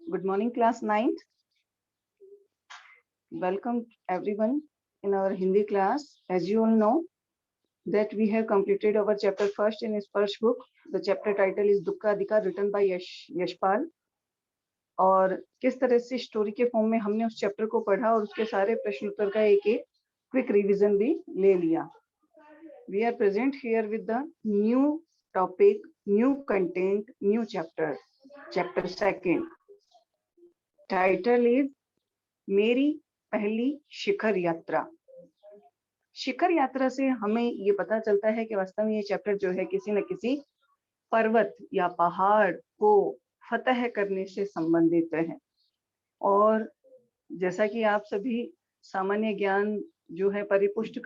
Good morning, class 9th. Welcome everyone in our Hindi class. As you all know that we have completed our chapter first in Sparsh book. The chapter title is Dukka Adhikar, written by Yashpal. और किस तरह से story के form में हमने उस chapter को पढ़ा और उसके सारे प्रश्न उत्तर का एक क्विक रिवीजन भी ले लिया. We are present here with the new topic, new content, new chapter. Chapter second. Title is मेरी पहली शिखर यात्रा. शिखर यात्रा से हमें ये पता चलता है कि वास्तव में ये चैप्टर जो है किसी न किसी पर्वत या पहाड़ को फतह करने से संबंधित है. और जैसा कि आप सभी सामान्य ज्ञान जो है परिपुष्ट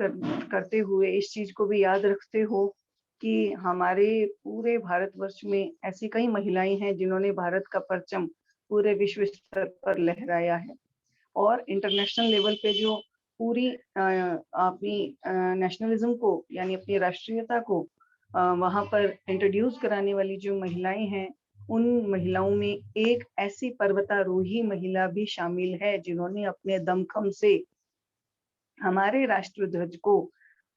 करते हुए इस चीज को भी याद रखते हो कि हमारे पूरे भारतवर्ष में ऐसी कई महिलाएं हैं जिन्होंने भारत का परचम पूरे विश्व स्तर पर लहराया है. और इंटरनेशनल लेवल पे जो पूरी अपनी नेशनलिज्म को यानी अपनी राष्ट्रीयता को वहां पर इंट्रोड्यूस कराने वाली जो महिलाएं हैं, उन महिलाओं में एक ऐसी पर्वतारोही महिला भी शामिल है जिन्होंने अपने दमखम से हमारे राष्ट्रध्वज को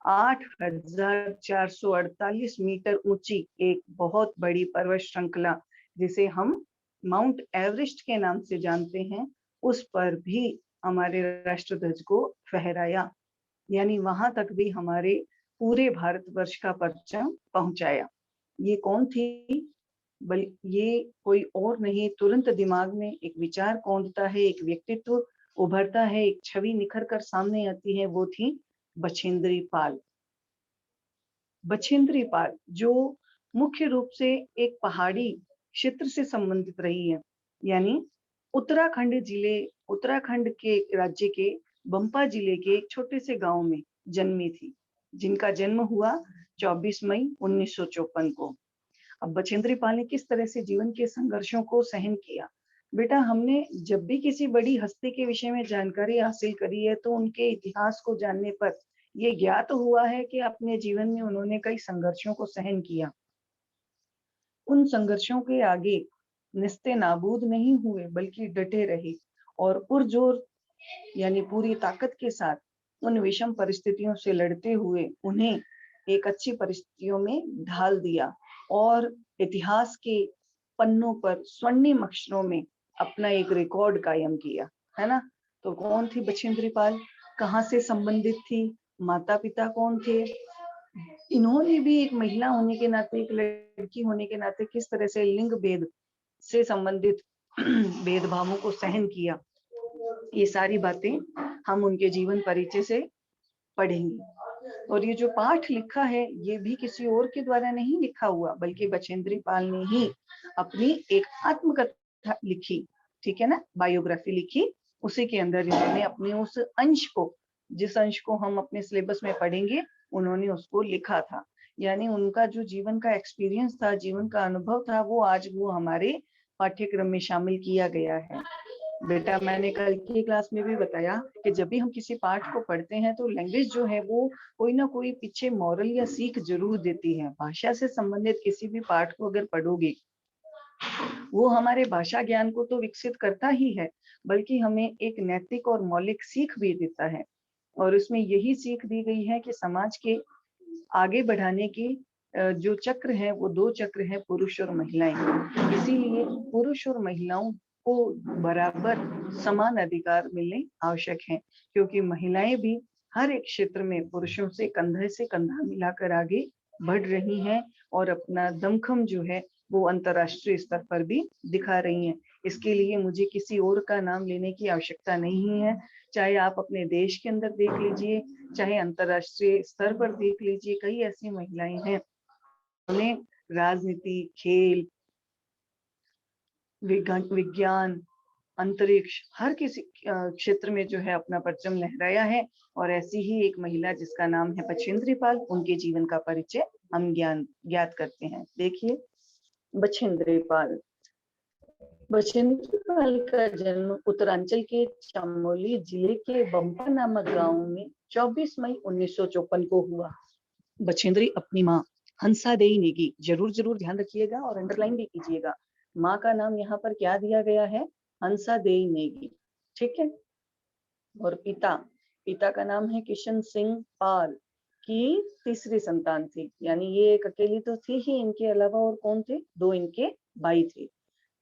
8,448 मीटर ऊंची एक बहुत बड़ी पर्वत श्रृंखला जिसे हम माउंट एवरेस्ट के नाम से जानते हैं, उस पर भी हमारे राष्ट्रध्वज को फहराया. यानी वहां तक भी हमारे पूरे भारतवर्ष का परचम पहुंचाया. ये कौन थी? ये कोई और नहीं, तुरंत दिमाग में एक विचार कौंधता है, एक व्यक्तित्व उभरता है, एक छवि निखर कर सामने आती है, वो थी बछेंद्री पाल. बछेंद्री पाल जो मुख्य रूप से एक पहाड़ी क्षेत्र से संबंधित रही है, यानी उत्तराखंड के राज्य के बंपा जिले के एक छोटे से गांव में जन्मी थी, जिनका जन्म हुआ 24 मई 1954 को. अब बछेंद्री पाल ने किस तरह से जीवन के संघर्षों को सहन किया? बेटा, हमने जब भी किसी बड़ी हस्ती के विषय में जानकारी हासिल करी है तो उनके इतिहास को जानने पर यह ज्ञात हुआ है कि अपने जीवन में उन्होंने कई संघर्षों को सहन किया. उन संघर्षों के आगे निस्ते नाबूद नहीं हुए, बल्कि डटे रहे और पुरजोर यानी पूरी ताकत के साथ उन विषम परिस्थितियों से लड़ते हुए उन्हें एक अच्छी परिस्थितियों में ढाल दिया और इतिहास के पन्नों पर स्वर्णिम अक्षरों में अपना एक रिकॉर्ड कायम किया, है ना. तो कौन थी बछेंद्री पाल? कहाँ से संबंधित थी? माता पिता कौन थे? इन्होंने भी एक महिला होने के नाते, एक लड़की होने के नाते किस तरह से लिंग भेद से संबंधित भेदभावों को सहन किया, ये सारी बातें हम उनके जीवन परिचय से पढ़ेंगे. और ये जो पाठ लिखा है ये भी किसी और के द्वारा नहीं लिखा हुआ, बल्कि बछेंद्री पाल ने ही अपनी एक आत्मकथा लिखी, ठीक है ना, बायोग्राफी लिखी. उसी के अंदर इन्होंने अपने उस अंश को, जिस अंश को हम अपने सिलेबस में पढ़ेंगे, उन्होंने उसको लिखा था. यानी उनका जो जीवन का एक्सपीरियंस था, जीवन का अनुभव था, वो आज वो हमारे पाठ्यक्रम में शामिल किया गया है. बेटा, मैंने कल की क्लास में भी बताया कि जब भी हम किसी पाठ को पढ़ते हैं तो लैंग्वेज जो है वो कोई ना कोई पीछे मॉरल या सीख जरूर देती है. भाषा से संबंधित किसी भी पाठ को अगर पढ़ोगे, वो हमारे भाषा ज्ञान को तो विकसित करता ही है, बल्कि हमें एक नैतिक और मौलिक सीख भी देता है. और इसमें यही सीख दी गई है कि समाज के आगे बढ़ाने की जो चक्र है वो 2 चक्र है, पुरुष और महिलाएं. इसीलिए पुरुष और महिलाओं को बराबर समान अधिकार मिलने आवश्यक हैं, क्योंकि महिलाएं भी हर एक क्षेत्र में पुरुषों से कंधे से कंधा मिलाकर आगे बढ़ रही हैं और अपना दमखम जो है वो अंतर्राष्ट्रीय स्तर पर भी दिखा रही हैं. इसके लिए मुझे किसी और का नाम लेने की आवश्यकता नहीं है. चाहे आप अपने देश के अंदर देख लीजिए, चाहे अंतर्राष्ट्रीय स्तर पर देख लीजिए, कई ऐसी महिलाएं हैं उन्हें राजनीति, खेल, विज्ञान, अंतरिक्ष, हर किसी क्षेत्र में जो है अपना परचम लहराया है. और ऐसी ही एक महिला जिसका नाम है बछेंद्री पाल, उनके जीवन का परिचय हम ज्ञात करते हैं. देखिए, बछेंद्री पाल. बछेंद्री पाल का जन्म उत्तरांचल के चमोली जिले के बंपा नामक गांव में 24 मई 1954 को हुआ. बछेंद्री अपनी माँ हंसादेई नेगी, जरूर जरूर ध्यान रखिएगा और अंडरलाइन भी कीजिएगा। माँ का नाम यहाँ पर क्या दिया गया है? हंसादेई नेगी, ठीक है। और पिता, पिता का नाम है किशन सिंह पाल, की तीसरी संतान थी, यानी ये एक अकेली तो थी ही, इनके अलावा और कौन थे? दो इनके भाई थे।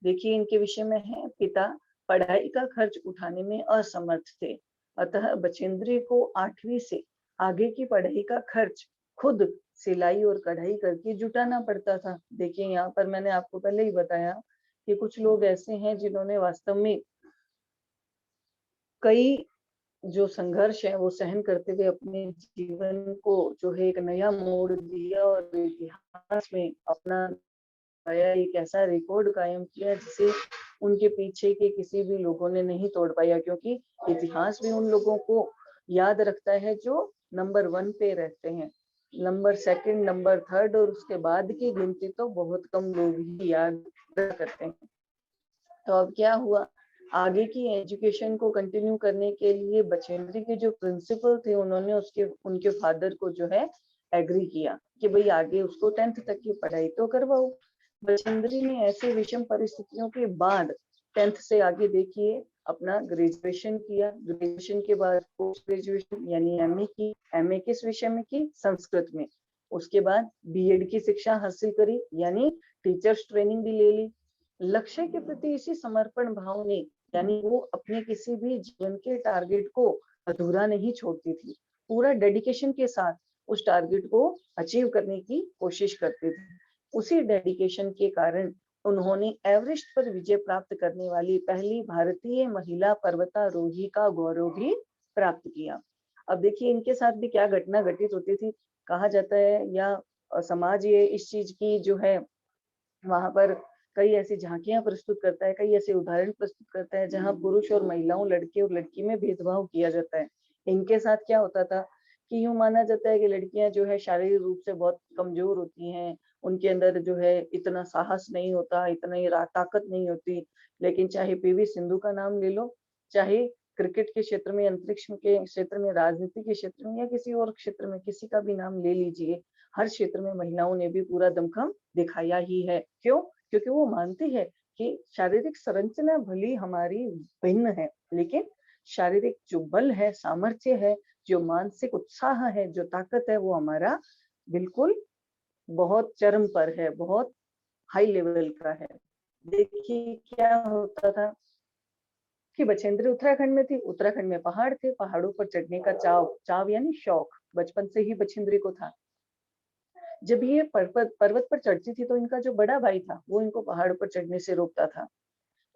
देखिए इनके विषय में है, पिता पढ़ाई का खर्च उठाने में असमर्थ थे, अतः बचेंद्री को 8वीं से आगे की पढ़ाई का खर्च खुद सिलाई और कढ़ाई करके जुटाना पड़ता था। देखिए यहाँ पर मैंने आपको पहले ही बताया कि कुछ लोग ऐसे हैं जिन्होंने वास्तव में कई जो संघर्ष है वो सहन करते हुए अपने जीवन को जो है एक नया मोड़ दिया और इतिहास में अपना नया एक ऐसा रिकॉर्ड कायम किया जिसे उनके पीछे के किसी भी लोगों ने नहीं तोड़ पाया, क्योंकि इतिहास भी उन लोगों को याद रखता है जो नंबर 1 पे रहते हैं। नंबर 2, नंबर 3 और उसके बाद की गिनती तो बहुत कम लोग ही याद करते हैं। तो अब क्या हुआ, आगे की एजुकेशन को कंटिन्यू करने के लिए बचेंद्री के जो प्रिंसिपल थे उन्होंने उनके फादर को जो है एग्री किया कि भाई आगे उसको 10th तक की पढ़ाई तो करवाओ। बचेंद्री ने ऐसे विषम परिस्थितियों के बाद 10th से आगे देखिए अपना ग्रेजुएशन किया। ग्रेजुएशन के बाद पोस्ट ग्रेजुएशन यानी एमए की। एमए किस विषय में की? संस्कृत में। उसके बाद बीएड की शिक्षा हासिल करी, यानी टीचर्स ट्रेनिंग भी ले ली। लक्ष्य के प्रति इसी समर्पण भाव ने, यानी वो अपने किसी भी जीवन के टारगेट को अधूरा नहीं छोड़ती थी, पूरा डेडिकेशन के साथ उस टारगेट को अचीव करने की कोशिश करते थे। उसी डेडिकेशन के कारण उन्होंने एवरेस्ट पर विजय प्राप्त करने वाली पहली भारतीय महिला पर्वतारोही का गौरव भी प्राप्त किया। अब देखिए इनके साथ भी क्या घटना घटित होती थी। कहा जाता है या समाज ये इस चीज की जो है वहां पर कई ऐसी झांकियां प्रस्तुत करता है, कई ऐसे उदाहरण प्रस्तुत करता है जहां पुरुष और महिलाओं, लड़के और लड़की में भेदभाव किया जाता है। इनके साथ क्या होता था कि यूं माना जाता है कि लड़कियां जो है शारीरिक रूप से बहुत कमजोर होती हैं, उनके अंदर जो है इतना साहस नहीं होता, इतनी ताकत नहीं होती। लेकिन चाहे पीवी सिंधु का नाम ले लो, चाहे क्रिकेट के क्षेत्र में, अंतरिक्ष के क्षेत्र में, राजनीति के क्षेत्र में या किसी और क्षेत्र में, किसी का भी नाम ले लीजिए, हर क्षेत्र में महिलाओं ने भी पूरा दमखम दिखाया ही है। क्यों? क्योंकि वो मानती है कि शारीरिक संरचना भली हमारी भिन्न है, लेकिन शारीरिक जो बल है, सामर्थ्य है, जो मानसिक उत्साह है, जो ताकत है, वो हमारा बिल्कुल बहुत चरम पर है, बहुत हाई लेवल का है। देखिए क्या होता था कि बछेंद्री उत्तराखंड में थी, उत्तराखंड में पहाड़ थे, पहाड़ों पर चढ़ने का चाव यानी शौक बचपन से ही बछेंद्री को था। जब ये पर्वत पर चढ़ती थी तो इनका जो बड़ा भाई था वो इनको पहाड़ पर चढ़ने से रोकता था,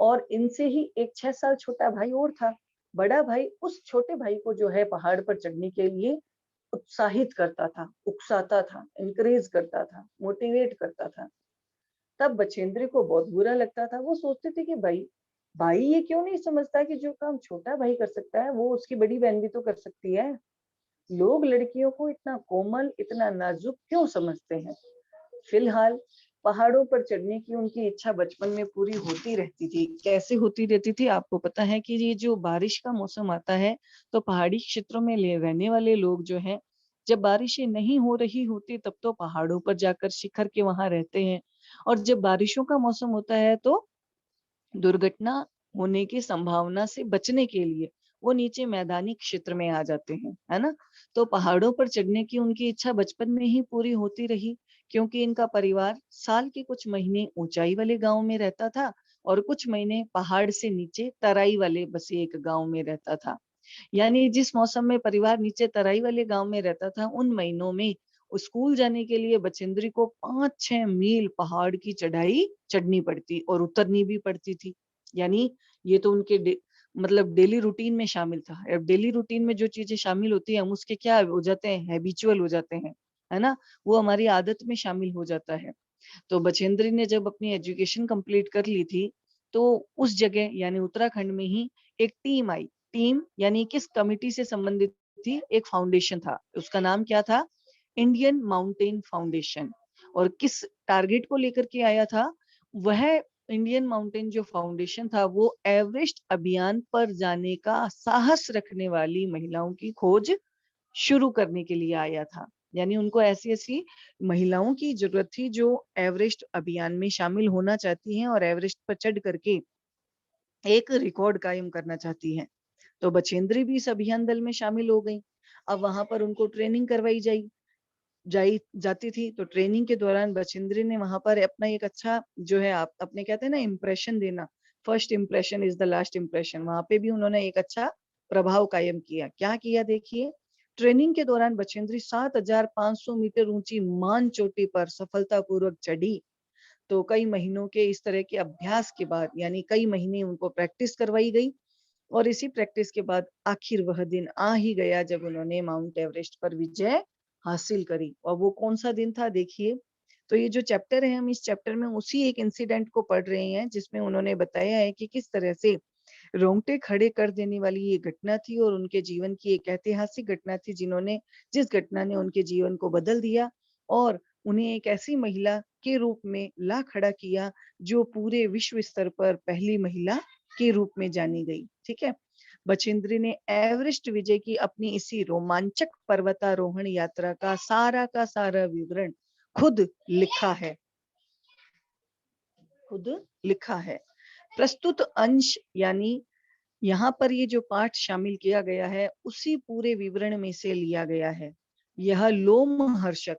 और इनसे ही एक 6 साल छोटा भाई और था। बड़ा भाई उस छोटे भाई को जो है पहाड़ पर चढ़ने के लिए उत्साहित करता था, उकसाता था, इनकरेज करता था, मोटिवेट करता था। तब बछेंद्री को बहुत बुरा लगता था। वो सोचते थे कि भाई भाई ये क्यों नहीं समझता कि जो काम छोटा भाई कर सकता है वो उसकी बड़ी बहन भी तो कर सकती है। लोग लड़कियों को इतना कोमल, इतना नाजुक क्यों समझते हैं। फिलहाल पहाड़ों पर चढ़ने की उनकी इच्छा बचपन में पूरी होती रहती थी। कैसे होती रहती थी आपको पता है कि ये जो बारिश का मौसम आता है तो पहाड़ी क्षेत्रों में रहने वाले लोग जो हैं, जब बारिशें नहीं हो रही होती तब तो पहाड़ों पर जाकर शिखर के वहां रहते हैं, और जब बारिशों का मौसम होता है तो दुर्घटना होने की संभावना से बचने के लिए वो नीचे मैदानी क्षेत्र में आ जाते हैं, है ना। तो पहाड़ों पर चढ़ने की उनकी इच्छा बचपन में ही पूरी होती रही, क्योंकि इनका परिवार साल के कुछ महीने ऊंचाई वाले गांव में रहता था और कुछ महीने पहाड़ से नीचे तराई वाले बसे एक गांव में रहता था। यानी जिस मौसम में परिवार नीचे तराई वाले गांव में रहता था, उन महीनों में स्कूल जाने के लिए बचेंद्री को 5-6 मील पहाड़ की चढ़ाई चढ़नी पड़ती और उतरनी भी पड़ती थी। यानी ये तो उनके मतलब डेली रूटीन में शामिल था। अब डेली रूटीन में जो चीजें शामिल होती है हम उसके क्या हो जाते हैं, हैबिचुअल हो जाते हैं, है ना, वो हमारी आदत में शामिल हो जाता है। तो बछेंद्री ने जब अपनी एजुकेशन कंप्लीट कर ली थी तो उस जगह यानी उत्तराखंड में ही एक टीम आई। टीम यानी किस कमिटी से संबंधित थी? एक फाउंडेशन था, उसका नाम क्या था? Indian mountain foundation. और किस टारगेट को लेकर के आया था वह? इंडियन माउंटेन जो फाउंडेशन था वो एवरेस्ट अभियान पर जाने का साहस रखने वाली महिलाओं की खोज शुरू करने के लिए आया था। यानी उनको ऐसी ऐसी महिलाओं की जरूरत थी जो एवरेस्ट अभियान में शामिल होना चाहती हैं और एवरेस्ट पर चढ़ करके एक रिकॉर्ड कायम करना चाहती हैं। तो बछेंद्री भी इस अभियान दल में शामिल हो गई। अब वहां पर उनको ट्रेनिंग करवाई जाई जाती थी। तो ट्रेनिंग के दौरान बछेंद्री ने वहां पर अपना एक अच्छा जो है आप अपने कहते हैं ना इम्प्रेशन देना, first impression is the last impression, वहां पे भी उन्होंने एक अच्छा प्रभाव कायम किया। क्या किया देखिए, ट्रेनिंग के दौरान बछेंद्री 7,500 मीटर ऊंची मान चोटी पर सफलतापूर्वक चढ़ी। तो कई महीनों के इस तरह के अभ्यास के बाद, यानी कई महीने उनको प्रैक्टिस करवाई गई और इसी प्रैक्टिस के बाद आखिर वह दिन आ ही गया जब उन्होंने माउंट एवरेस्ट पर विजय हासिल करी। और वो कौन सा दिन था देखिए। तो ये जो चैप्टर है, हम इस चैप्टर में उसी एक इंसिडेंट को पढ़ रहे हैं जिसमें उन्होंने बताया है कि किस तरह से रोंगटे खड़े कर देने वाली ये घटना थी और उनके जीवन की एक ऐतिहासिक घटना थी जिस घटना ने उनके जीवन को बदल दिया और उन्हें एक ऐसी महिला के रूप में ला खड़ा किया जो पूरे विश्व स्तर पर पहली महिला के रूप में जानी गई। ठीक है, बछेंद्री ने एवरेस्ट विजय की अपनी इसी रोमांचक पर्वतारोहण यात्रा का सारा विवरण खुद लिखा है। प्रस्तुत अंश यानी यहाँ पर ये जो पाठ शामिल किया गया है उसी पूरे विवरण में से लिया गया है। यह लोमहर्षक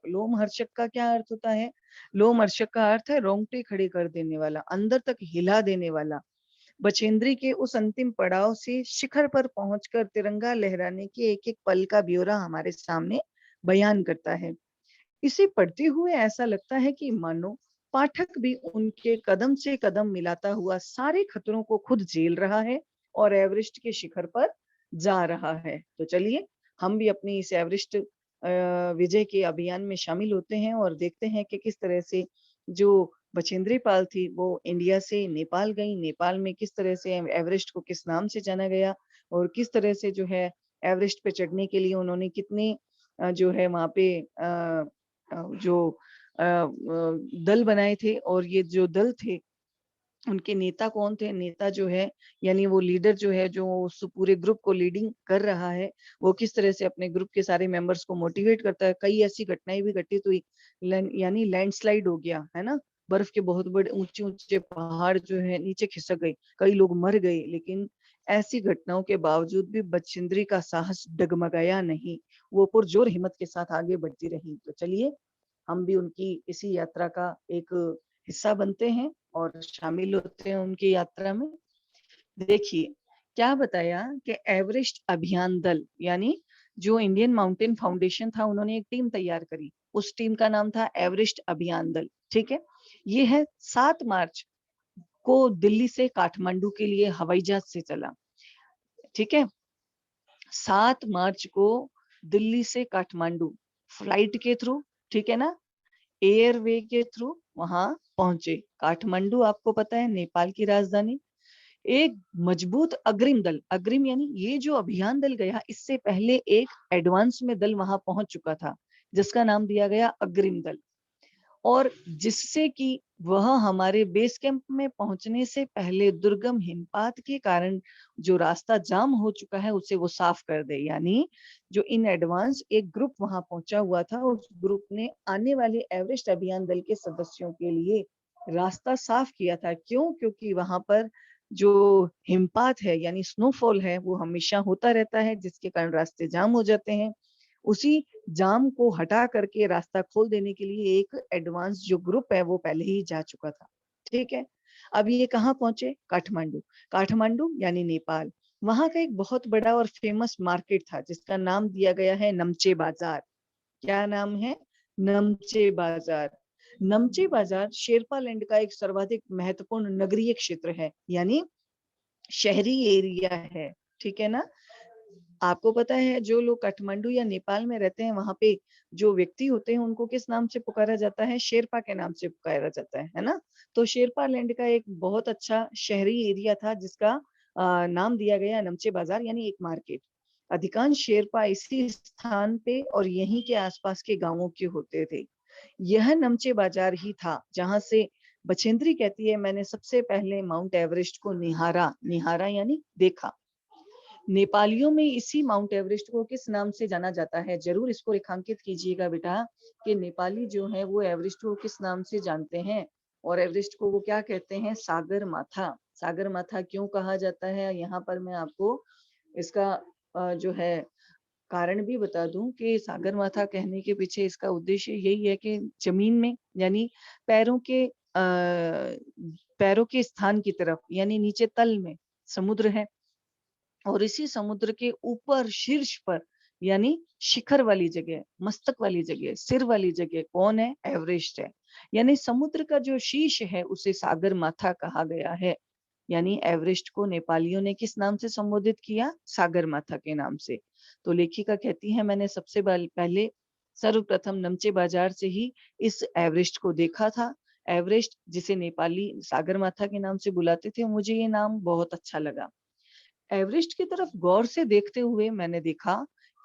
का क्या अर्थ होता है? लोमहर्षक का अर्थ है रोंगटे खड़े कर देने वाला, अंदर तक हिला देने वाला। बछेंद्री के उस अंतिम पड़ाव से शिखर पर पहुंचकर तिरंगा लहराने के एक एक पल का ब्यौरा हमारे सामने बयान करता है। इसे पढ़ते हुए ऐसा लगता है कि मानो पाठक भी उनके कदम से कदम मिलाता हुआ सारे खतरों को खुद झेल रहा है और एवरेस्ट के शिखर पर जा रहा है। तो चलिए हम भी अपनी इस एवरेस्ट विजय के अभियान में शामिल होते हैं और देखते हैं कि किस तरह से जो बछेंद्री पाल थी वो इंडिया से नेपाल गई, नेपाल में किस तरह से एवरेस्ट को किस नाम से जाना गया और किस तरह से जो है एवरेस्ट पे चढ़ने के लिए उन्होंने कितने जो है वहां पे जो दल बनाए थे और ये जो दल थे उनके नेता कौन थे। नेता जो है यानी वो लीडर जो है जो उस पूरे ग्रुप को लीडिंग कर रहा है, वो किस तरह से अपने ग्रुप के सारे मेंबर्स को मोटिवेट करता है। कई ऐसी घटनाएं भी घटित हुई, यानी लैंडस्लाइड हो गया है ना, बर्फ के बहुत बड़े ऊंचे ऊंचे पहाड़ जो है नीचे खिसक गए, कई लोग मर गए। लेकिन ऐसी घटनाओं के बावजूद भी बछेंद्री का साहस डगमगाया नहीं, वो पुरजोर हिम्मत के साथ आगे बढ़ती रही। तो चलिए हम भी उनकी इसी यात्रा का एक हिस्सा बनते हैं और शामिल होते हैं उनकी यात्रा में। देखिए क्या बताया कि एवरेस्ट अभियान दल यानी जो इंडियन माउंटेन फाउंडेशन था, उन्होंने एक टीम तैयार करी। उस टीम का नाम था एवरेस्ट अभियान दल। ठीक है, ये है 7 मार्च को दिल्ली से काठमांडू के लिए हवाई जहाज से चला। ठीक है, 7 मार्च को दिल्ली से काठमांडू फ्लाइट के थ्रू, ठीक है ना, एयरवे के थ्रू वहां पहुंचे। काठमांडू आपको पता है नेपाल की राजधानी। एक मजबूत अग्रिम दल, अग्रिम यानी ये जो अभियान दल गया इससे पहले एक एडवांस में दल वहां पहुंच चुका था जिसका नाम दिया गया अग्रिम दल, और जिससे कि वह हमारे बेस कैंप में पहुंचने से पहले दुर्गम हिमपात के कारण जो रास्ता जाम हो चुका है उसे वो साफ कर दे। यानी जो इन एडवांस एक ग्रुप वहां पहुंचा हुआ था, उस ग्रुप ने आने वाले एवरेस्ट अभियान दल के सदस्यों के लिए रास्ता साफ किया था। क्यों? क्योंकि वहां पर जो हिमपात है यानी स्नोफॉल है वो हमेशा होता रहता है जिसके कारण रास्ते जाम हो जाते हैं। उसी जाम को हटा करके रास्ता खोल देने के लिए एक एडवांस जो ग्रुप है वो पहले ही जा चुका था। ठीक है, अब ये कहाँ पहुंचे? काठमांडू। काठमांडू यानी नेपाल, वहां का एक बहुत बड़ा और फेमस मार्केट था जिसका नाम दिया गया है नमचे बाजार। क्या नाम है? नमचे बाजार। नमचे बाजार शेरपा लैंड का एक सर्वाधिक महत्वपूर्ण नगरीय क्षेत्र है, यानी शहरी एरिया है। ठीक है ना, आपको पता है जो लोग काठमांडू या नेपाल में रहते हैं वहां पे जो व्यक्ति होते हैं उनको किस नाम से पुकारा जाता है? शेरपा के नाम से पुकारा जाता है ना। तो शेरपा लैंड का एक बहुत अच्छा शहरी एरिया था जिसका नाम दिया गया नमचे बाजार यानी एक मार्केट। अधिकांश शेरपा इसी स्थान पे और यहीं के आसपास के गांवों के होते थे। यह नमचे बाजार ही था जहां से बछेंद्री कहती है मैंने सबसे पहले माउंट एवरेस्ट को निहारा। निहारा यानी देखा। नेपालियों में इसी माउंट एवरेस्ट को किस नाम से जाना जाता है? जरूर इसको रेखांकित कीजिएगा बेटा कि नेपाली जो है वो एवरेस्ट को किस नाम से जानते हैं। और एवरेस्ट को वो क्या कहते हैं? सागर माथा। सागर माथा क्यों कहा जाता है? यहाँ पर मैं आपको इसका जो है कारण भी बता दूं कि सागर माथा कहने के पीछे इसका उद्देश्य यही है कि जमीन में यानी पैरों के पैरों के स्थान की तरफ यानी नीचे तल में समुद्र है, और इसी समुद्र के ऊपर शीर्ष पर यानी शिखर वाली जगह, मस्तक वाली जगह, सिर वाली जगह कौन है? एवरेस्ट है। यानी समुद्र का जो शीर्ष है उसे सागर माथा कहा गया है। यानी एवरेस्ट को नेपालियों ने किस नाम से संबोधित किया? सागर माथा के नाम से। तो लेखिका कहती है मैंने सबसे पहले सर्वप्रथम नमचे बाजार से ही इस एवरेस्ट को देखा था। एवरेस्ट जिसे नेपाली सागर माथा के नाम से बुलाते थे, मुझे ये नाम बहुत अच्छा लगा। एवरेस्ट की तरफ गौर से देखते हुए मैंने देखा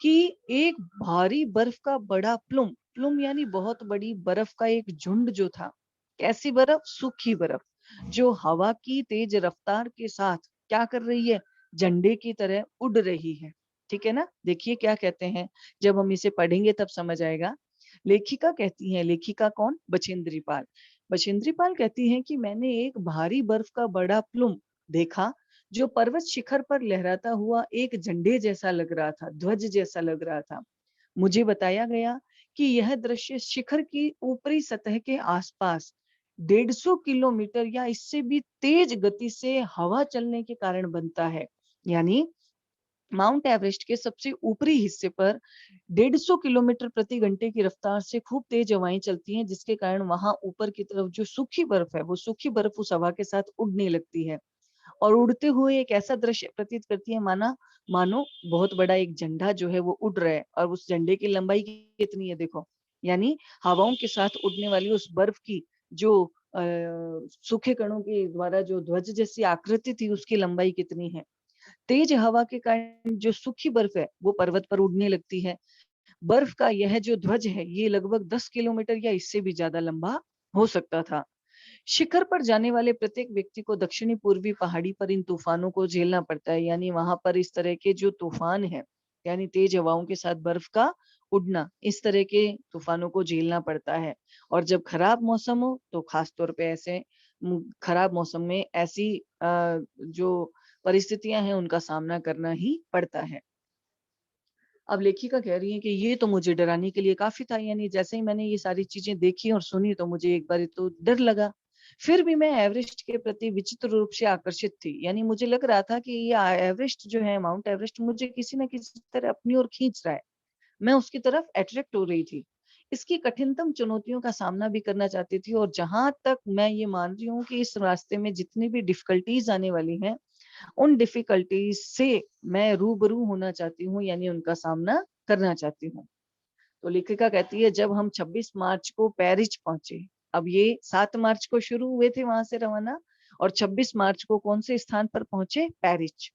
कि एक भारी बर्फ का बड़ा प्लुम प्लुम यानी बहुत बड़ी बर्फ का एक झुंड जो था। कैसी बर्फ? सूखी बर्फ, जो हवा की तेज रफ्तार के साथ क्या कर रही है? झंडे की तरह उड़ रही है। ठीक है ना? देखिए क्या कहते हैं, जब हम इसे पढ़ेंगे तब समझ आएगा। लेखिका कहती है, लेखिका कौन? बछेंद्री पाल। बछेंद्री पाल कहती है कि मैंने एक भारी बर्फ का बड़ा प्लुम देखा जो पर्वत शिखर पर लहराता हुआ एक झंडे जैसा लग रहा था, ध्वज जैसा लग रहा था। मुझे बताया गया कि यह दृश्य शिखर की ऊपरी सतह के आसपास 150 किलोमीटर या इससे भी तेज गति से हवा चलने के कारण बनता है। यानी माउंट एवरेस्ट के सबसे ऊपरी हिस्से पर 150 किलोमीटर प्रति घंटे की रफ्तार से खूब तेज हवाएं चलती हैं, जिसके कारण वहां ऊपर की तरफ जो सूखी बर्फ है वो सूखी बर्फ उस हवा के साथ उड़ने लगती है और उड़ते हुए एक ऐसा दृश्य प्रतीत करती है मानो बहुत बड़ा एक झंडा जो है वो उड़ रहा है। और उस झंडे की लंबाई कितनी है देखो, यानी हवाओं के साथ उड़ने वाली उस बर्फ की जो सूखे कणों के द्वारा जो ध्वज जैसी आकृति थी उसकी लंबाई कितनी है। तेज हवा के कारण जो सूखी बर्फ है वो पर्वत पर उड़ने लगती है। बर्फ का यह जो ध्वज है ये लगभग 10 किलोमीटर या इससे भी ज्यादा लंबा हो सकता था। शिखर पर जाने वाले प्रत्येक व्यक्ति को दक्षिणी पूर्वी पहाड़ी पर इन तूफानों को झेलना पड़ता है। यानी वहां पर इस तरह के जो तूफान है, यानी तेज हवाओं के साथ बर्फ का उड़ना, इस तरह के तूफानों को झेलना पड़ता है। और जब खराब मौसम हो तो खास तौर पे ऐसे खराब मौसम में ऐसी जो परिस्थितियां हैं उनका सामना करना ही पड़ता है। अब लेखिका कह रही है कि ये तो मुझे डराने के लिए काफी था। यानी जैसे ही मैंने ये सारी चीजें देखी और सुनी तो मुझे एक बार तो डर लगा। फिर भी मैं एवरेस्ट के प्रति विचित्र रूप से आकर्षित थी। यानी मुझे लग रहा था कि ये एवरेस्ट जो है, माउंट एवरेस्ट, मुझे किसी न किसी तरह अपनी ओर खींच रहा है। मैं उसकी तरफ अट्रैक्ट हो रही थी। इसकी कठिनतम चुनौतियों का सामना भी करना चाहती थी। और जहां तक मैं ये मान रही हूँ कि इस रास्ते में जितनी भी डिफिकल्टीज आने वाली हैं, उन डिफिकल्टीज से मैं रूबरू होना चाहती हूँ, यानी उनका सामना करना चाहती हूँ। तो लेखिका कहती है जब हम 26 मार्च को पेरिस पहुंचे, अब ये 7 मार्च को शुरू हुए थे वहां से रवाना, और 26 मार्च को कौन से स्थान पर पहुंचे? पेरिस।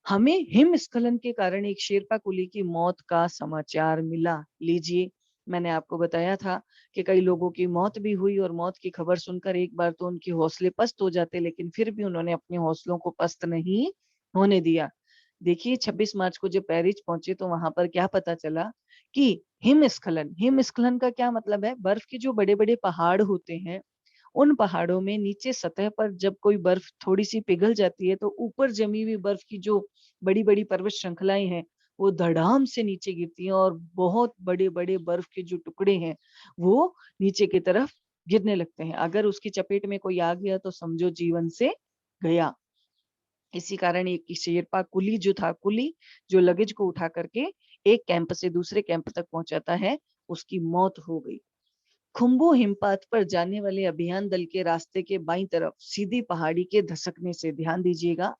हमें हिमस्खलन के कारण एक शेरपा कुली की मौत का समाचार मिला। लीजिए, मैंने आपको बताया था कि कई लोगों की मौत भी हुई और मौत की खबर सुनकर एक बार तो उनके हौसले पस्त हो जाते, लेकिन फिर भी उन्होंने अपने हौसलों को पस्त नहीं होने दिया। देखिए 26 मार्च को जब पेरिस पहुंचे तो वहां पर क्या पता चला कि हिमस्खलन, हिमस्खलन का क्या मतलब है? बर्फ के जो बड़े बड़े पहाड़ होते हैं, उन पहाड़ों में नीचे सतह पर जब कोई बर्फ थोड़ी सी पिघल जाती है तो ऊपर जमी हुई बर्फ की जो बड़ी बड़ी पर्वत श्रृंखलाएं हैं वो धड़ाम से नीचे गिरती हैं और बहुत बड़े बड़े बर्फ के जो टुकड़े हैं वो नीचे की तरफ गिरने लगते हैं। अगर उसकी चपेट में कोई आ गया तो समझो जीवन से गया। इसी कारण एक शेरपा कुली जो था, कुली जो लगेज को उठा करके एक कैंप से दूसरे कैंप तक पहुंचाता है, उसकी मौत हो गई। खुम्बू हिमपात पर जाने वाले अभियान दल के रास्ते के बाईं तरफ सीधी पहाड़ी के धसकने से, ध्यान दीजिएगा,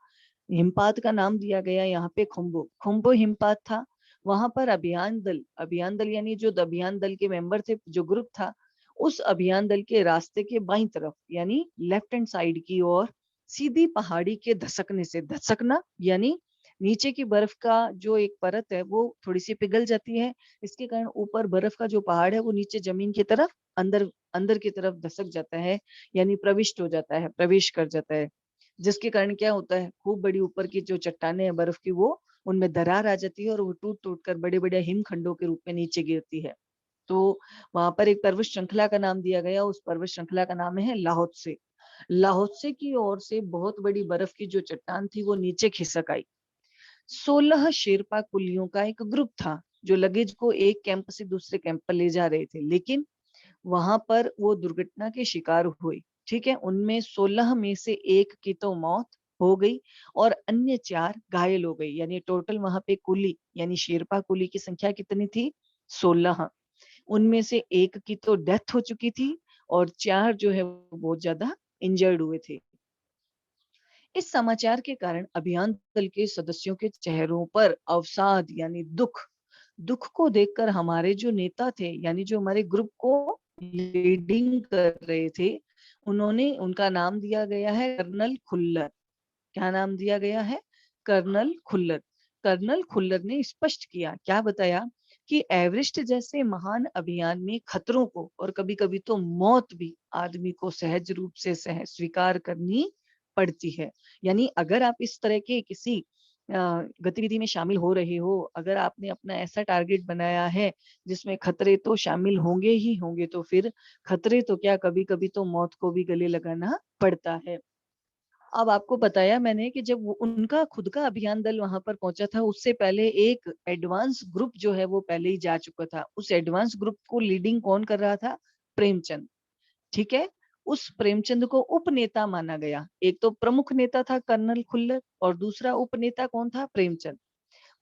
हिमपात का नाम दिया गया यहाँ पे खुम्बू, खुम्बू हिमपात था। वहां पर अभियान दल यानी जो अभियान दल के मेंबर थे, जो ग्रुप था, उस अभियान दल के रास्ते के बाईं तरफ यानी लेफ्ट हैंड साइड की ओर सीधी पहाड़ी के धसकने से, धसकना यानी नीचे की बर्फ का जो एक परत है वो थोड़ी सी पिघल जाती है। इसके कारण ऊपर बर्फ का जो पहाड़ है वो नीचे जमीन की तरफ अंदर अंदर की तरफ धसक जाता है, यानी प्रविष्ट हो जाता है, प्रवेश कर जाता है। जिसके कारण क्या होता है, खूब बड़ी ऊपर की जो चट्टाने हैं बर्फ की वो उनमें दरार आ जाती है और वो टूट टूट कर बड़े बड़े हिमखंडों के रूप में नीचे गिरती है। तो वहां पर एक पर्वत श्रृंखला का नाम दिया गया, उस पर्वत श्रृंखला का नाम है लाहोत्से। लाहोत्से की ओर से बहुत बड़ी बर्फ की जो चट्टान थी वो नीचे खिसक आई। 16 शेरपा कुलियों का एक ग्रुप था जो लगेज को एक कैंप से दूसरे कैंप पर ले जा रहे थे, लेकिन वहां पर वो दुर्घटना के शिकार हुई। ठीक है, उनमें 16 में से एक की तो मौत हो गई और अन्य 4 घायल हो गई। यानी टोटल वहां पे कुली यानी शेरपा कुली की संख्या कितनी थी? 16। उनमें से एक की तो डेथ हो चुकी थी और 4 जो है वो बहुत ज्यादा इंजर्ड हुए थे। इस समाचार के कारण अभियान दल के सदस्यों के चेहरों पर अवसाद यानी दुख दुख को देखकर हमारे जो नेता थे यानी जो हमारे ग्रुप को लीडिंग कर रहे थे, उन्होंने उनका नाम दिया गया है कर्नल खुल्लर। क्या नाम दिया गया है? कर्नल खुल्लर। कर्नल खुल्लर ने स्पष्ट किया, क्या बताया कि एवरेस्ट जैसे महान अभियान में खतरों को और कभी कभी तो मौत भी आदमी को सहज रूप से सह स्वीकार करनी पड़ती है। यानी अगर आप इस तरह के किसी गतिविधि में शामिल हो रहे हो, अगर आपने अपना ऐसा टारगेट बनाया है जिसमें खतरे तो शामिल होंगे ही होंगे, तो फिर खतरे तो क्या, कभी कभी तो मौत को भी गले लगाना पड़ता है। अब आपको बताया मैंने कि जब उनका खुद का अभियान दल वहां पर पहुंचा था, उससे पहले एक एडवांस ग्रुप जो है वो पहले ही जा चुका था। उस एडवांस ग्रुप को लीडिंग कौन कर रहा था? प्रेमचंद। ठीक है, उस प्रेमचंद को उपनेता माना गया। एक तो प्रमुख नेता था कर्नल खुल्लर और दूसरा उपनेता कौन था? प्रेमचंद।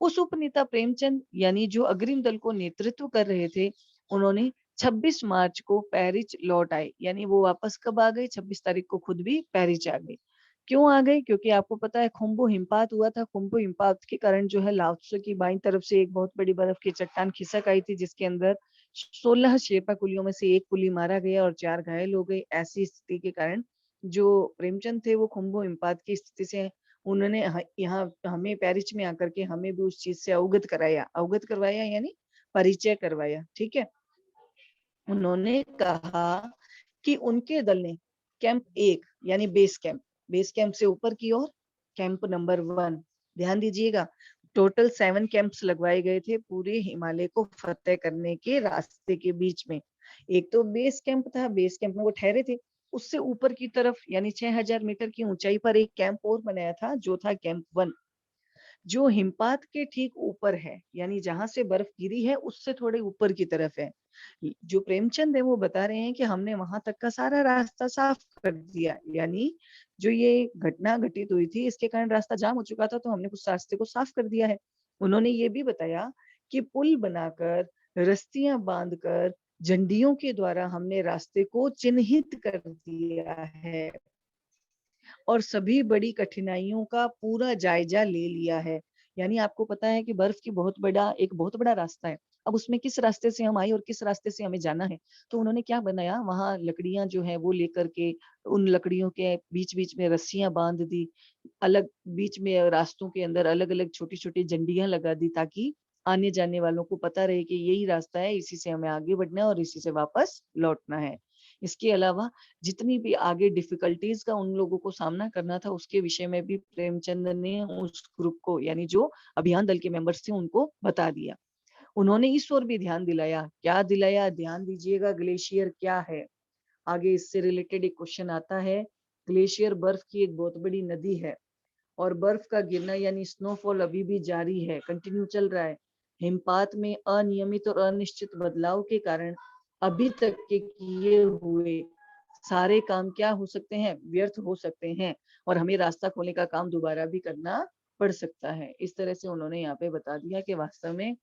उस उपनेता प्रेमचंद यानी जो अग्रिम दल को नेतृत्व कर रहे थे, उन्होंने 26 मार्च को पेरिस लौट आए। यानी वो वापस कब आ गए? 26 तारीख को खुद भी पेरिस आ गए। क्यों आ गए? क्योंकि आपको पता है खुम्बु हिमपात हुआ था। खुम्बु हिमपात के कारण जो है लाओत्से की बाईं तरफ से एक बहुत बड़ी बर्फ की चट्टान खिसक आई थी, जिसके अंदर 16 शेरपा कुलियों में से एक कुली मारा गया और 4 घायल हो गए। ऐसी स्थिति के कारण जो प्रेमचंद थे वो खुम्बु हिमपात की स्थिति से उन्होंने यहाँ हमें पेरिस में आकर के हमें भी उस चीज से अवगत करवाया यानी परिचय करवाया। ठीक है, उन्होंने कहा कि उनके दल ने कैंप 1 यानी बेस कैंप से ऊपर की ओर कैंप नंबर 1, ध्यान दीजिएगा, टोटल 7 कैंप्स लगवाए गए थे पूरे हिमालय को फतेह करने के रास्ते के बीच में। एक तो बेस कैंप था, बेस कैंप में वो ठहरे थे। उससे ऊपर की तरफ यानी 6000 मीटर की ऊंचाई पर एक कैंप और बनाया था जो था कैंप 1, जो हिमपात के ठीक ऊपर है। यानी जहां से बर्फ गिरी है उससे थोड़े ऊपर की तरफ है। जो प्रेमचंद है वो बता रहे हैं कि हमने वहां तक का सारा रास्ता साफ कर दिया। यानी जो ये घटना घटित हुई थी इसके कारण रास्ता जाम हो चुका था, तो हमने कुछ रास्ते को साफ कर दिया है। उन्होंने ये भी बताया कि पुल बनाकर, रस्तियां बांधकर, झंडियों के द्वारा हमने रास्ते को चिन्हित कर दिया है और सभी बड़ी कठिनाइयों का पूरा जायजा ले लिया है। यानी आपको पता है कि बर्फ की एक बहुत बड़ा रास्ता है। अब उसमें किस रास्ते से हम आए और किस रास्ते से हमें जाना है, तो उन्होंने क्या बनाया, वहां लकड़ियां जो है वो लेकर के उन लकड़ियों के बीच बीच में रस्सियां बांध दी, अलग बीच में रास्तों के अंदर अलग अलग छोटी छोटी झंडियां लगा दी, ताकि आने जाने वालों को पता रहे कि यही रास्ता है, इसी से हमें आगे बढ़ना है और इसी से वापस लौटना है। इसके अलावा जितनी भी आगे डिफिकल्टीज का उन लोगों को सामना करना था उसके विषय में भी प्रेमचंद ने उस ग्रुप को यानी जो अभियान दल के मेंबर्स थे उनको बता दिया। उन्होंने इस ओर भी ध्यान दिलाया। क्या दिलाया? ध्यान दीजिएगा, ग्लेशियर क्या है। आगे इससे रिलेटेड एक क्वेश्चन आता है। ग्लेशियर बर्फ की एक बहुत बड़ी नदी है और बर्फ का गिरना यानी स्नोफॉल अभी भी जारी है, कंटिन्यू चल रहा है। हिमपात में अनियमित और अनिश्चित बदलाव के कारण अभी तक के किए हुए सारे काम क्या हो सकते हैं? व्यर्थ हो सकते हैं और हमें रास्ता खोलने का काम दोबारा भी करना पड़ सकता है। इस तरह से उन्होंने यहाँ पे बता दिया कि वास्तव में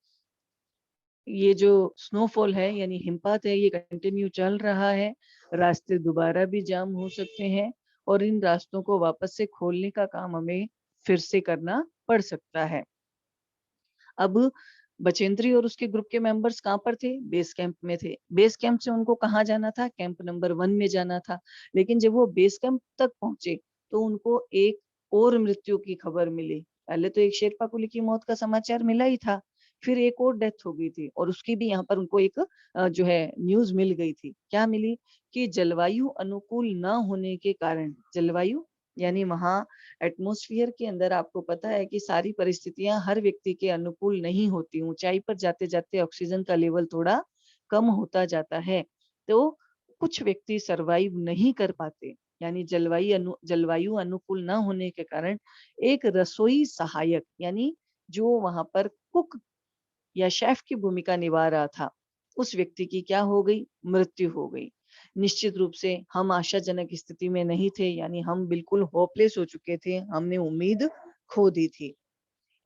ये जो स्नोफॉल है यानी हिमपात है ये कंटिन्यू चल रहा है, रास्ते दोबारा भी जाम हो सकते हैं और इन रास्तों को वापस से खोलने का काम हमें फिर से करना पड़ सकता है। अब बचेंद्री और उसके ग्रुप के मेंबर्स कहाँ पर थे? बेस कैंप में थे। बेस कैंप से उनको कहाँ जाना था? कैंप नंबर 1 में जाना था। लेकिन जब वो बेस कैंप तक पहुंचे तो उनको एक और मृत्यु की खबर मिली। पहले तो एक शेरपा कुली की मौत का समाचार मिला ही था, फिर एक और डेथ हो गई थी और उसकी भी यहाँ पर उनको एक जो है न्यूज मिल गई थी। क्या मिली? कि जलवायु अनुकूल न होने के कारण, जलवायु यानी वहां एटमॉस्फेयर के अंदर आपको पता है कि सारी परिस्थितियां हर व्यक्ति के अनुकूल नहीं होती। ऊंचाई पर जाते जाते ऑक्सीजन का लेवल थोड़ा कम होता जाता है, तो कुछ व्यक्ति सरवाइव नहीं कर पाते। यानी जलवायु अनुकूल न होने के कारण एक रसोई सहायक यानी जो वहां पर कुक या शेफ की भूमिका निभा रहा था, उस व्यक्ति की क्या हो गई, मृत्यु हो गई। निश्चित रूप से हम आशाजनक स्थिति में नहीं थे, यानी हम बिल्कुल होपलेस हो चुके थे, हमने उम्मीद खो दी थी।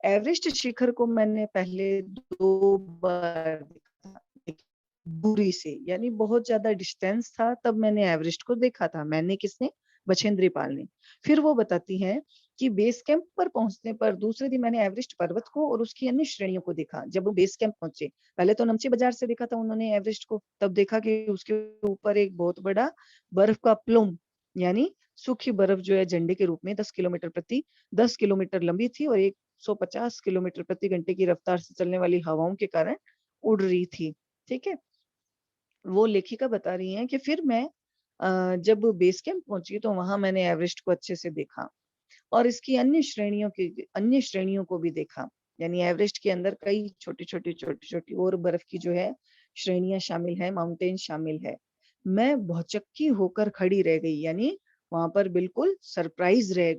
एवरेस्ट शिखर को मैंने पहले 2 बार देखा था, एक दूरी से, यानी बहुत ज्यादा डिस्टेंस था, तब मैंने एवरेस्ट को देखा था। मैंने किसने? बछेंद्री पाल ने। फिर वो बताती हैं कि बेस कैंप पर पहुंचने पर दूसरे दिन मैंने एवरेस्ट पर्वत को और उसकी अन्य श्रेणियों को देखा। जब वो बेस कैंप पहुंचे, पहले तो नमचे बाजार से देखा था उन्होंने एवरेस्ट को, तब देखा कि उसके ऊपर एक बहुत बड़ा बर्फ का प्लूम, यानी सूखी बर्फ जो है झंडे के रूप में 10 किलोमीटर लंबी थी और 150 किलोमीटर प्रति घंटे की रफ्तार से चलने वाली हवाओं के कारण उड़ रही थी। ठीक है, वो लेखिका बता रही हैं कि फिर मैं जब बेस कैंप पहुंची तो वहां मैंने एवरेस्ट को अच्छे से देखा और इसकी अन्य श्रेणियों को भी देखा। यानी एवरेस्ट के अंदर कई छोटी छोटी और बर्फ की जो है श्रेणियां शामिल है, माउंटेन शामिल है। मैं भौचक्की होकर खड़ी रह गई, यानी वहां पर बिल्कुल सरप्राइज्ड रह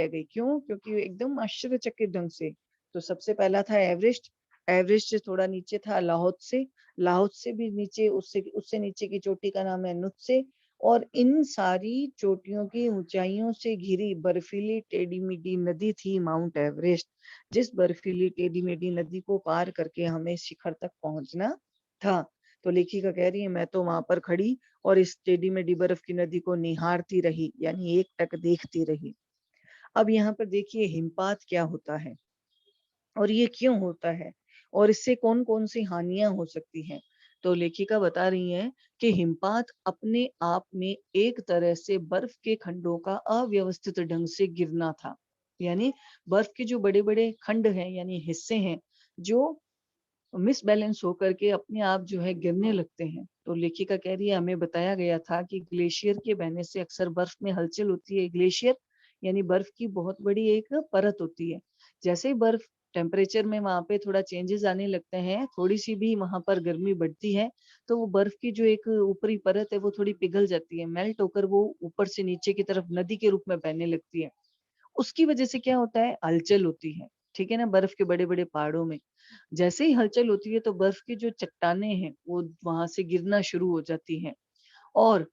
गई। क्यों? क्योंकि एकदम आश्चर्यचकित ढंग से। तो सबसे पहला था एवरेस्ट, एवरेस्ट से थोड़ा नीचे था लाहौत्से, लाहौत्से भी नीचे, उससे उससे नीचे की चोटी का नाम है नुत्से। और इन सारी चोटियों की ऊंचाइयों से घिरी बर्फीली टेढ़ी मेढ़ी नदी थी माउंट एवरेस्ट, जिस बर्फीली टेढ़ी मेढ़ी नदी को पार करके हमें शिखर तक पहुंचना था। तो लेखिका कह रही है मैं तो वहां पर खड़ी और इस टेढ़ी मेढ़ी बर्फ की नदी को निहारती रही, यानी एक टक देखती रही। अब यहाँ पर देखिए हिमपात क्या होता है और ये क्यों होता है और इससे कौन कौन सी हानियां हो सकती हैं। तो लेखिका बता रही हैं कि हिमपात अपने आप में एक तरह से बर्फ के खंडों का अव्यवस्थित ढंग से गिरना था। यानी बर्फ के जो बड़े बड़े खंड हैं, यानी हिस्से हैं, जो मिसबैलेंस होकर के अपने आप जो है गिरने लगते हैं। तो लेखिका कह रही है हमें बताया गया था कि ग्लेशियर के बहने से अक्सर बर्फ में हलचल होती है। ग्लेशियर यानी बर्फ की बहुत बड़ी एक परत होती है। जैसे ही बर्फ टेम्परेचर में वहां पे थोड़ा चेंजेस आने लगते हैं, थोड़ी सी भी वहां पर गर्मी बढ़ती है, तो वो बर्फ की जो एक ऊपरी परत है वो थोड़ी पिघल जाती है, मेल्ट होकर वो ऊपर से नीचे की तरफ नदी के रूप में बहने लगती है। उसकी वजह से क्या होता है, हलचल होती है। ठीक है ना, बर्फ के बड़े बड़े पहाड़ों में जैसे ही हलचल होती है तो बर्फ की जो चट्टानें हैं वो वहां से गिरना शुरू हो जाती हैं। और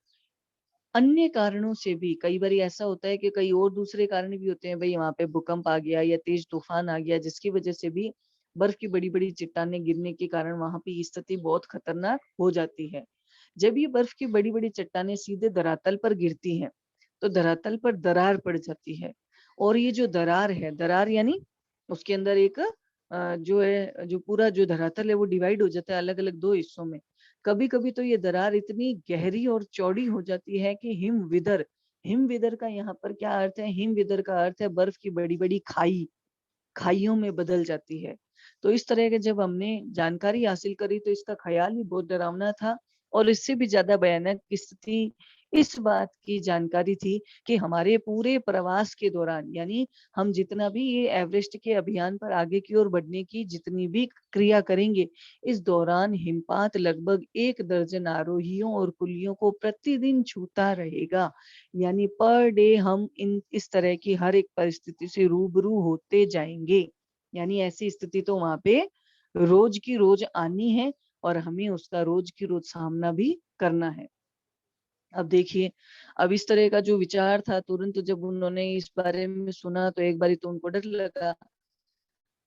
अन्य कारणों से भी कई बार ऐसा होता है कि कई और दूसरे कारण भी होते हैं, भाई वहां पे भूकंप आ गया या तेज तूफान आ गया, जिसकी वजह से भी बर्फ की बड़ी बड़ी चट्टानें गिरने के कारण वहां पे स्थिति बहुत खतरनाक हो जाती है। जब ये बर्फ की बड़ी बड़ी चट्टानें सीधे धरातल पर गिरती हैं तो धरातल पर दरार पड़ जाती है। और ये जो दरार है, दरार यानी उसके अंदर एक जो है, जो पूरा जो धरातल है वो डिवाइड हो जाता है अलग अलग दो हिस्सों में। कभी कभी तो ये दरार इतनी गहरी और चौड़ी हो जाती है कि हिम विदर का यहाँ पर क्या अर्थ है, हिम विदर का अर्थ है बर्फ की बड़ी बड़ी खाइयों में बदल जाती है। तो इस तरह के जब हमने जानकारी हासिल करी तो इसका ख्याल ही बहुत डरावना था। और इससे भी ज्यादा भयानक स्थिति इस बात की जानकारी थी कि हमारे पूरे प्रवास के दौरान, यानी हम जितना भी ये एवरेस्ट के अभियान पर आगे की ओर बढ़ने की जितनी भी क्रिया करेंगे, इस दौरान हिमपात लगभग 1 दर्जन आरोहियों और कुलियों को प्रतिदिन छूता रहेगा। यानी पर डे हम इस तरह की हर एक परिस्थिति से रूबरू होते जाएंगे। यानी ऐसी स्थिति तो वहां पे रोज की रोज आनी है और हमें उसका रोज की रोज सामना भी करना है। अब देखिए, अब इस तरह का जो विचार था, तुरंत जब उन्होंने इस बारे में सुना तो एक बारी तो उनको डर लगा।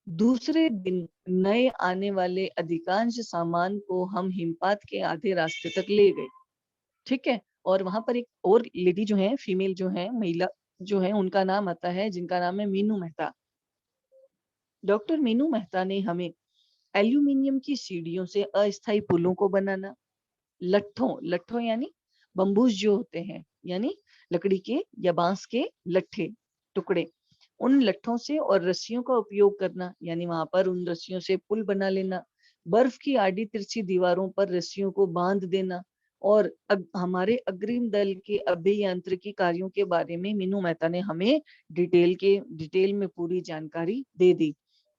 दूसरे दिन नए आने वाले अधिकांश सामान को हम हिमपात के आधे रास्ते तक ले गए। ठीक है, और वहां पर एक और लेडी जो है, फीमेल जो है, महिला जो है, उनका नाम आता है, जिनका नाम है मीनू मेहता। डॉक्टर मीनू मेहता ने हमें एल्यूमिनियम की सीढ़ियों से अस्थायी पुलों को बनाना, लट्ठों लट्ठों यानी बम्बूस जो होते हैं, यानी लकड़ी के या बांस के लट्ठे टुकड़े, उन लट्ठों से और रस्सियों का उपयोग करना, यानी वहां पर उन रस्सियों से पुल बना लेना। बर्फ की आड़ी तिरछी दीवारों पर रस्सियों को बांध देना, और हमारे अग्रिम दल के अभियांत्रिकी कार्यों के बारे में मीनू मेहता ने हमें डिटेल में पूरी जानकारी दे दी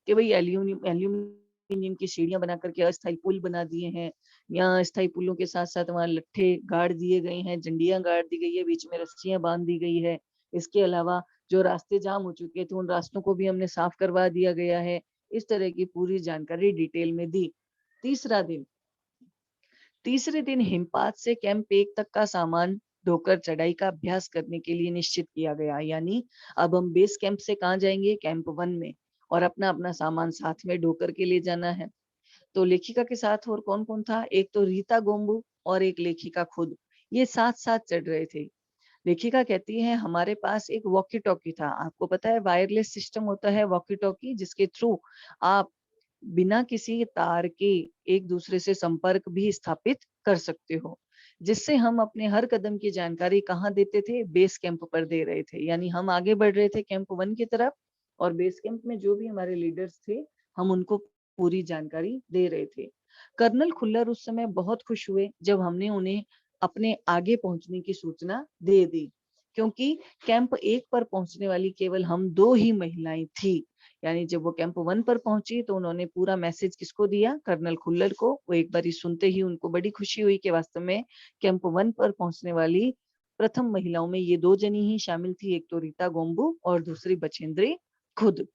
कि भाई एल्यूमिनियम की सीढ़ियां बना करके अस्थायी पुल बना दिए हैं, या अस्थायी पुलों के साथ साथ वहां लट्ठे गाड़ दिए गए हैं, झंडियां गाड़ दी गई है, बीच में रस्सियां बांध दी गई है। इसके अलावा जो रास्ते जाम हो चुके थे उन रास्तों को भी हमने साफ करवा दिया गया है। इस तरह की पूरी जानकारी डिटेल में दी। तीसरे दिन हिमपात से कैंप 1 तक का सामान ढोकर चढ़ाई का अभ्यास करने के लिए निश्चित किया गया। यानी अब हम बेस कैंप से कहाँ जाएंगे, कैंप 1 में, और अपना अपना सामान साथ में ढोकर के लिए जाना है। तो लेखिका के साथ और कौन कौन था, एक तो रीता गोम्बू और एक लेखिका खुद, ये साथ साथ चढ़ रहे थे। लेखिका कहती है हमारे पास एक वॉकी टॉकी था। आपको पता है वायरलेस सिस्टम होता है वॉकी टॉकी, जिसके थ्रू आप बिना किसी तार के एक दूसरे से संपर्क भी स्थापित कर सकते हो, जिससे हम अपने हर कदम की जानकारी कहाँ देते थे, बेस कैंप पर दे रहे थे। यानी हम आगे बढ़ रहे थे कैंप 1 की तरफ, और बेस कैंप में जो भी हमारे लीडर्स थे हम उनको पूरी जानकारी दे रहे थे। कर्नल खुल्लर उस समय बहुत खुश हुए जब हमने उन्हें अपने आगे पहुंचने की सूचना दे दी, क्योंकि कैंप 1 पर पहुंचने वाली केवल हम 2 ही महिलाएं थी। यानी जब वो कैंप 1 पर पहुंची तो उन्होंने पूरा मैसेज किसको दिया, कर्नल खुल्लर को। वो एक बार सुनते ही उनको बड़ी खुशी हुई कि वास्तव में कैंप 1 पर पहुंचने वाली प्रथम महिलाओं में ये 2 जनी ही शामिल थी, एक तो रीता गोम्बू और दूसरी बछेंद्री खुद।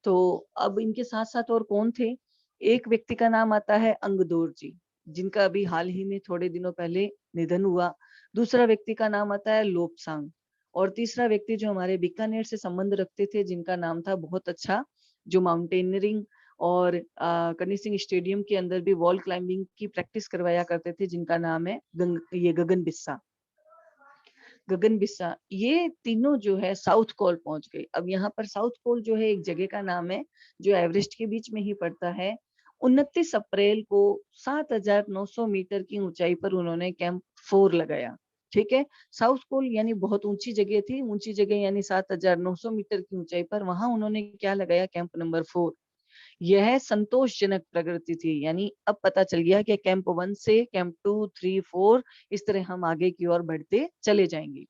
तो अब इनके साथ साथ और कौन थे, एक व्यक्ति का नाम आता है अंगदोर जी, जिनका अभी हाल ही में थोड़े दिनों पहले निधन हुआ। दूसरा व्यक्ति का नाम आता है लोपसांग, और तीसरा व्यक्ति जो हमारे बीकानेर से संबंध रखते थे, जिनका नाम था बहुत अच्छा, जो माउंटेनियरिंग और कन्नी सिंह स्टेडियम के अंदर भी वॉल क्लाइंबिंग की प्रैक्टिस करवाया करते थे, जिनका नाम है गगन बिस्सा। गगन बिस्सा, ये तीनों जो है साउथ कोल पहुंच गए। अब यहाँ पर साउथ कोल जो है एक जगह का नाम है जो एवरेस्ट के बीच में ही पड़ता है। 29 अप्रैल को 7,900 मीटर की ऊंचाई पर उन्होंने कैंप 4 लगाया। ठीक है, साउथ कोल यानी बहुत ऊंची जगह थी, ऊंची जगह यानी 7,900 मीटर की ऊंचाई पर वहां उन्होंने क्या लगाया, कैंप नंबर 4। यह संतोषजनक प्रगति थी। यानी अब पता चल गया कि कैंप 1 से कैंप 2, 3, 4 इस तरह हम आगे की ओर बढ़ते चले जाएंगे।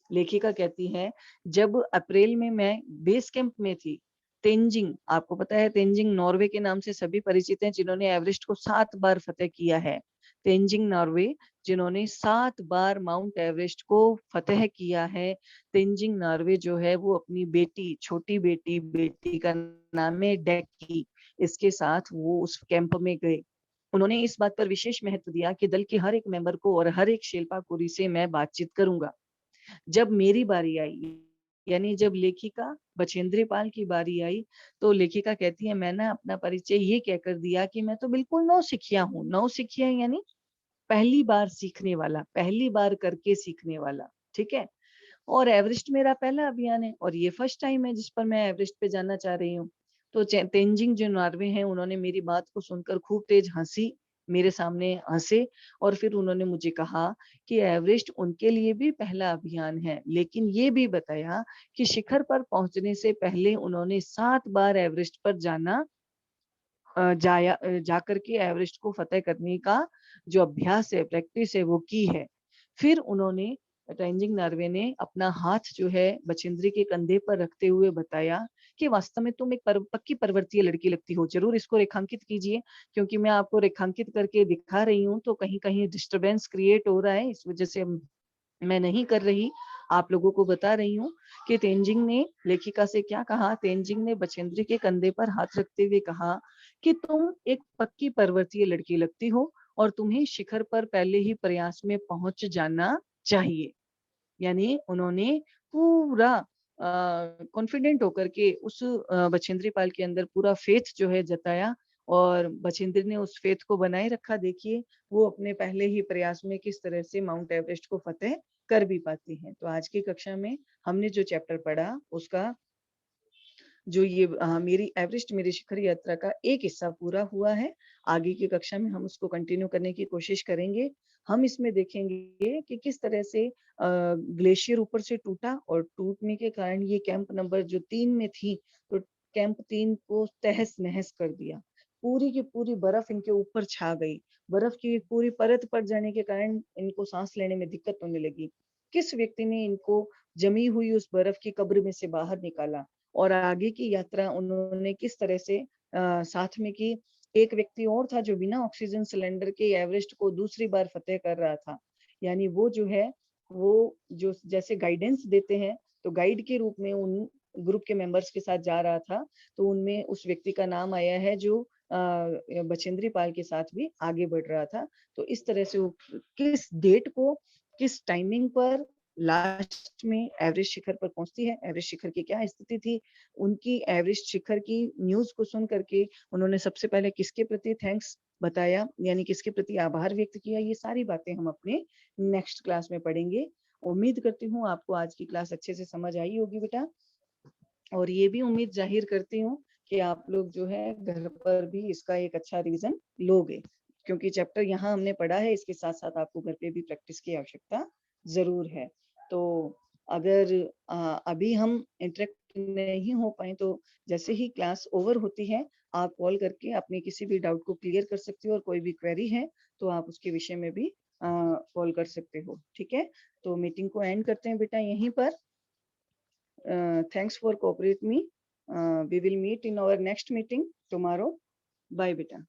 लेखिका कहती है जब अप्रैल में मैं बेस कैंप में थी, तेंजिंग, आपको पता है तेंजिंग नॉर्वे के नाम से सभी परिचित हैं, जिन्होंने एवरेस्ट को 7 बार फतेह किया है। तेंजिंग नॉर्वे, जिन्होंने 7 बार माउंट एवरेस्ट को फतेह किया है। तेंजिंग नॉर्वे जो है वो अपनी बेटी, छोटी बेटी का नाम है डेक्की, इसके साथ वो उस कैंप में गए। उन्होंने इस बात पर विशेष महत्व दिया कि दल के हर एक मेंबर को और हर एक शेल्पा कुरी से मैं बातचीत करूंगा। जब मेरी बारी आई, यानी जब लेखिका बछेंद्री पाल की बारी आई, तो लेखिका कहती है मैंने अपना परिचय ये कहकर दिया कि मैं तो बिल्कुल नौसिखिया हूँ। नौसिखिया यानी पहली बार सीखने वाला, पहली बार करके सीखने वाला। ठीक है, और एवरेस्ट मेरा पहला अभियान है और ये फर्स्ट टाइम है जिस पर मैं एवरेस्ट पे जाना चाह रही हूँ। तो तेंजिंग जो नॉर्वे हैं, उन्होंने मेरी बात को सुनकर खूब तेज हंसी, मेरे सामने हंसे, और फिर उन्होंने मुझे कहा कि एवरेस्ट उनके लिए भी पहला अभियान है, लेकिन ये भी बताया कि शिखर पर पहुंचने से पहले उन्होंने 7 बार एवरेस्ट पर जा करके एवरेस्ट को फतेह करने का जो अभ्यास है, प्रैक्टिस है, वो की है। फिर उन्होंने, तेंजिंग नॉर्वे ने अपना हाथ जो है बछेंद्री के कंधे पर रखते हुए बताया कि वास्तव में तुम एक पक्की पर्वतीय लड़की लगती हो, जरूर इसको रेखांकित कीजिए, क्योंकि मैं आपको रेखांकित करके दिखा रही हूँ तो कहीं कहीं डिस्टरबेंस क्रिएट हो रहा है, इस वजह से मैं नहीं कर रही, आप लोगों को बता रही हूँ कि तेंजिंग ने लेखिका से क्या कहा। तेंजिंग ने बछेंद्री के कंधे पर हाथ रखते हुए कहा कि तुम एक पक्की पर्वतीय लड़की लगती हो और तुम्हें शिखर पर पहले ही प्रयास में पहुंच जाना चाहिए। यानी उन्होंने पूरा कॉन्फिडेंट होकर के उस बछेंद्री पाल के अंदर पूरा फेथ जो है जताया, और बछेंद्री ने उस फेथ को बनाए रखा। देखिए वो अपने पहले ही प्रयास में किस तरह से माउंट एवरेस्ट को फतेह कर भी पाती हैं। तो आज की कक्षा में हमने जो चैप्टर पढ़ा उसका जो ये मेरी एवरेस्ट मेरी शिखर यात्रा का एक हिस्सा पूरा हुआ है। आगे की कक्षा में हम उसको कंटिन्यू करने की कोशिश करेंगे। हम इसमें देखेंगे कि किस तरह से ग्लेशियर ऊपर से टूटा और टूटने के कारण ये कैंप नंबर जो 3 में थी, तो कैंप 3 को तहस नहस कर दिया। पूरी की पूरी बर्फ इनके ऊपर छा गई। बर्फ की पूरी परत पड़ जाने के कारण इनको सांस लेने में दिक्कत होने लगी। किस व्यक्ति ने इनको जमी हुई उस बर्फ की कब्र में से बाहर निकाला और आगे की यात्रा उन्होंने किस तरह से साथ में की। एक व्यक्ति और था जो बिना ऑक्सीजन सिलेंडर के एवरेस्ट को दूसरी बार फतेह कर रहा था। यानी वो जो है, वो जो जैसे गाइडेंस देते हैं, तो गाइड के रूप में उन ग्रुप के मेंबर्स के साथ जा रहा था। तो उनमें उस व्यक्ति का नाम आया है जो बचेंद्री पाल के साथ भी आगे बढ़ रहा था। तो इस तरह से वो किस डेट को, किस टाइमिंग पर लास्ट में एवरेस्ट शिखर पर पहुंचती है, एवरेस्ट शिखर की क्या स्थिति थी, उनकी एवरेस्ट शिखर की न्यूज को सुन करके उन्होंने सबसे पहले किसके प्रति थैंक्स बताया, यानी किसके प्रति आभार व्यक्त किया, ये सारी बातें हम अपने नेक्स्ट क्लास में पढ़ेंगे। उम्मीद करती हूँ आपको आज की क्लास अच्छे से समझ आई होगी बेटा, और ये भी उम्मीद जाहिर करती हूँ कि आप लोग जो है घर पर भी इसका एक अच्छा रिवीजन लोगे, क्योंकि चैप्टर यहाँ हमने पढ़ा है, इसके साथ साथ आपको घर पे भी प्रैक्टिस की आवश्यकता जरूर है। तो अगर अभी हम इंटरेक्ट नहीं हो पाए तो जैसे ही क्लास ओवर होती है आप कॉल करके अपने किसी भी डाउट को क्लियर कर सकते हो, और कोई भी क्वेरी है तो आप उसके विषय में भी कॉल कर सकते हो। ठीक है, तो मीटिंग को एंड करते हैं बेटा यहीं पर। Thanks for cooperating me. We will meet in our next meeting tomorrow. Bye, beta.